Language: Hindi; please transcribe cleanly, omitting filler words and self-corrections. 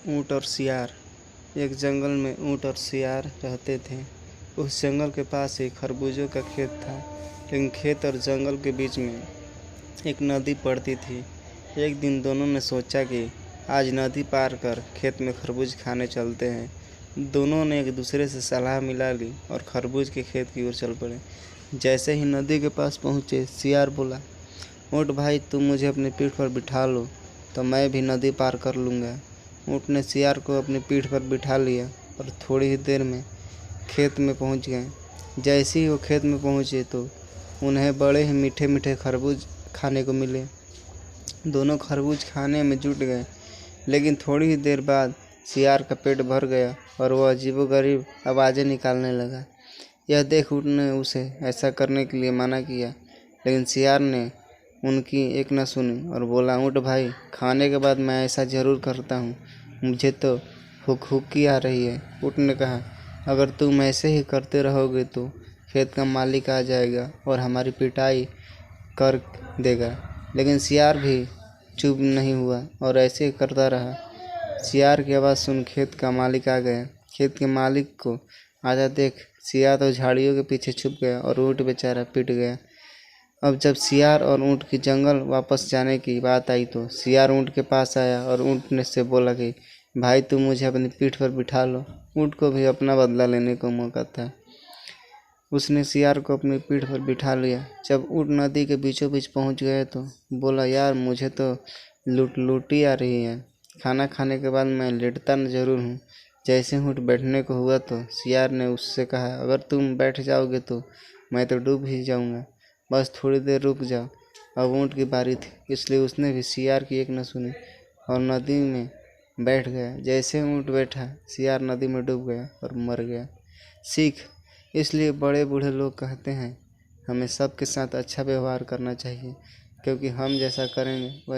ऊँट और सियार। एक जंगल में ऊँट और सियार रहते थे। उस जंगल के पास एक खरबूजों का खेत था, लेकिन खेत और जंगल के बीच में एक नदी पड़ती थी। एक दिन दोनों ने सोचा कि आज नदी पार कर खेत में खरबूज खाने चलते हैं। दोनों ने एक दूसरे से सलाह मिला ली और खरबूज के खेत की ओर चल पड़े। जैसे ही नदी के पास पहुँचे, सियार बोला, ऊँट भाई, तुम मुझे अपनी पीठ पर बिठा लो तो मैं भी नदी पार कर लूँगा। ऊँट ने सियार को अपनी पीठ पर बिठा लिया और थोड़ी ही देर में खेत में पहुँच गए। जैसे ही वो खेत में पहुँचे तो उन्हें बड़े ही मीठे मीठे खरबूज खाने को मिले। दोनों खरबूज खाने में जुट गए, लेकिन थोड़ी ही देर बाद सियार का पेट भर गया और वह अजीबोगरीब आवाज़ें निकालने लगा। यह देख ऊँट ने उसे ऐसा करने के लिए मना किया, लेकिन सियार ने उनकी एक न सुनी और बोला, ऊँट भाई, खाने के बाद मैं ऐसा ज़रूर करता हूँ, मुझे तो हुक्की आ रही है। ऊँट ने कहा, अगर तुम ऐसे ही करते रहोगे तो खेत का मालिक आ जाएगा और हमारी पिटाई कर देगा। लेकिन सियार भी चुप नहीं हुआ और ऐसे ही करता रहा। सियार की आवाज़ सुन खेत का मालिक आ गया। खेत के मालिक को आजा देख सियार तो झाड़ियों के पीछे छुप गया और ऊँट बेचारा पिट गया। अब जब सियार और ऊँट की जंगल वापस जाने की बात आई तो सियार ऊँट के पास आया और ऊँट ने से बोला कि भाई, तुम मुझे अपनी पीठ पर बिठा लो। ऊँट को भी अपना बदला लेने का मौका था। उसने सियार को अपनी पीठ पर बिठा लिया। जब ऊँट नदी के बीचों बीच पहुंच गए तो बोला, यार, मुझे तो लूटी आ रही है। खाना खाने के बाद मैं लेटता ज़रूर हूँ। जैसे ऊँट बैठने को हुआ तो सियार ने उससे कहा, अगर तुम बैठ जाओगे तो मैं तो डूब ही जाऊँगा, बस थोड़ी देर रुक जाओ। अब ऊँट की बारी थी, इसलिए उसने भी सियार की एक न सुनी और नदी में बैठ गया। जैसे ऊँट बैठा, सियार नदी में डूब गया और मर गया। सीख, इसलिए बड़े बूढ़े लोग कहते हैं हमें सबके साथ अच्छा व्यवहार करना चाहिए, क्योंकि हम जैसा करेंगे वैसा